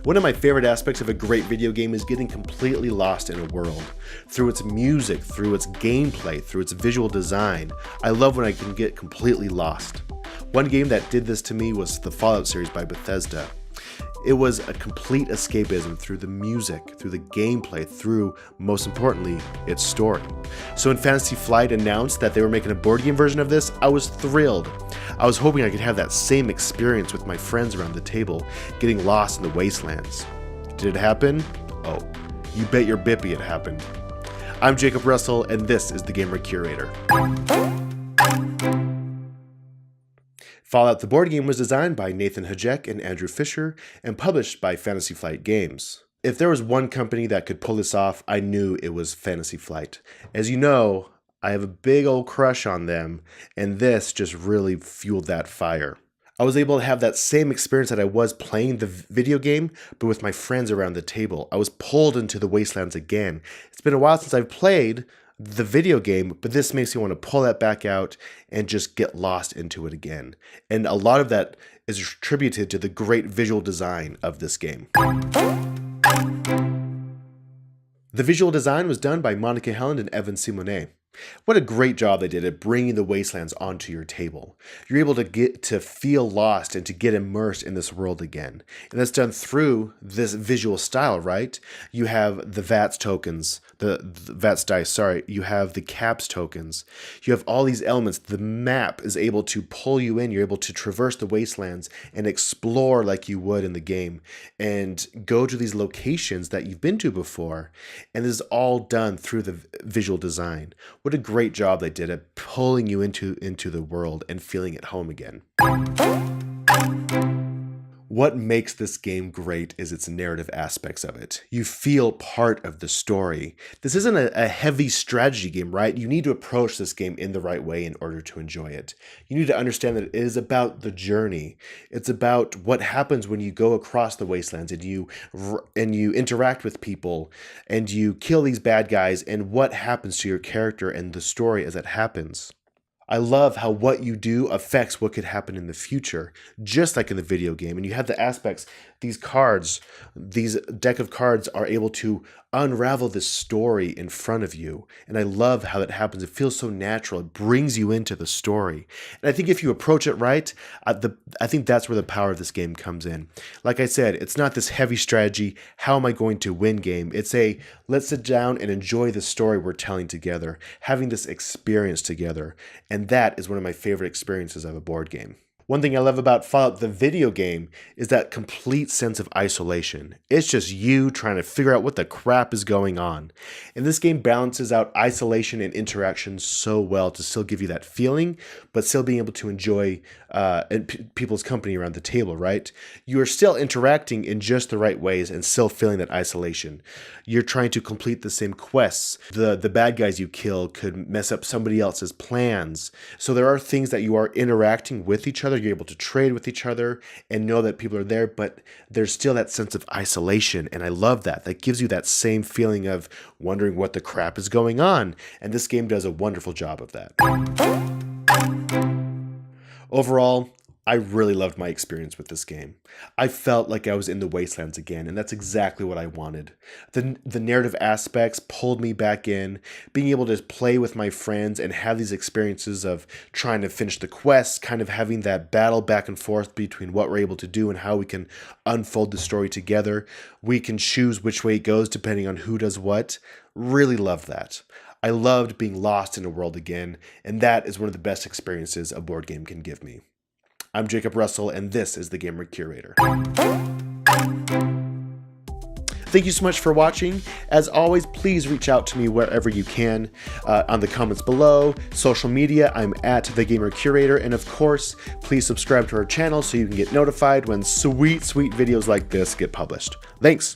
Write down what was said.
One of my favorite aspects of a great video game is getting completely lost in a world. Through its music, through its gameplay, through its visual design, I love when I can get completely lost. One game that did this to me was the Fallout series by Bethesda. It was a complete escapism through the music, through the gameplay, through, most importantly, its story. So when Fantasy Flight announced that they were making a board game version of this, I was thrilled. I was hoping I could have that same experience with my friends around the table, getting lost in the wastelands. Did it happen? Oh, you bet your bippy it happened. I'm Jacob Russell, and this is the Gamer Curator. Fallout the board game was designed by Nathan Hajek and Andrew Fischer and published by Fantasy Flight Games. If there was one company that could pull this off, I knew it was Fantasy Flight. As you know, I have a big old crush on them, and this just really fueled that fire. I was able to have that same experience that I was playing the video game, but with my friends around the table. I was pulled into the wastelands again. It's been a while since I've played the video game, but this makes me want to pull that back out and just get lost into it again. And a lot of that is attributed to the great visual design of this game. The visual design was done by Monica Hellend Evan Simonet. What a great job they did at bringing the wastelands onto your table. You're able to get to feel lost and to get immersed in this world again. And that's done through this visual style, right? You have the VATS tokens, the VATS dice, sorry. You have the caps tokens. You have all these elements. The map is able to pull you in. You're able to traverse the wastelands and explore like you would in the game and go to these locations that you've been to before. And this is all done through the visual design. What a great job they did at pulling you into the world and feeling at home again. What makes this game great is its narrative aspects of it. You feel part of the story. This isn't a heavy strategy game, right? You need to approach this game in the right way in order to enjoy it. You need to understand that it is about the journey. It's about what happens when you go across the wastelands and you interact with people and you kill these bad guys and what happens to your character and the story as it happens. I love how what you do affects what could happen in the future, just like in the video game. And you have the aspects, these cards, these deck of cards are able to unravel this story in front of you. And I love how that happens. It feels so natural. It brings you into the story. And I think if you approach it right, I think that's where the power of this game comes in. Like I said, it's not this heavy strategy, how am I going to win game? It's a let's sit down and enjoy the story we're telling together, having this experience together. And that is one of my favorite experiences of a board game. One thing I love about Fallout the video game is that complete sense of isolation. It's just you trying to figure out what the crap is going on. And this game balances out isolation and interaction so well to still give you that feeling, but still being able to enjoy people's company around the table, right? You are still interacting in just the right ways and still feeling that isolation. You're trying to complete the same quests. The bad guys you kill could mess up somebody else's plans. So there are things that you are interacting with each other. You're able to trade with each other and know that people are there, but there's still that sense of isolation. And I love that. That gives you that same feeling of wondering what the crap is going on. And this game does a wonderful job of that. Overall, I really loved my experience with this game. I felt like I was in the wastelands again, and that's exactly what I wanted. The narrative aspects pulled me back in, being able to play with my friends and have these experiences of trying to finish the quests, kind of having that battle back and forth between what we're able to do and how we can unfold the story together. We can choose which way it goes depending on who does what. Really loved that. I loved being lost in a world again, and that is one of the best experiences a board game can give me. I'm Jacob Russell, and this is the Gamer Curator. Thank you so much for watching. As always, please reach out to me wherever you can on the comments below, social media. I'm at the Gamer Curator, and of course, please subscribe to our channel so you can get notified when sweet videos like this get published. Thanks.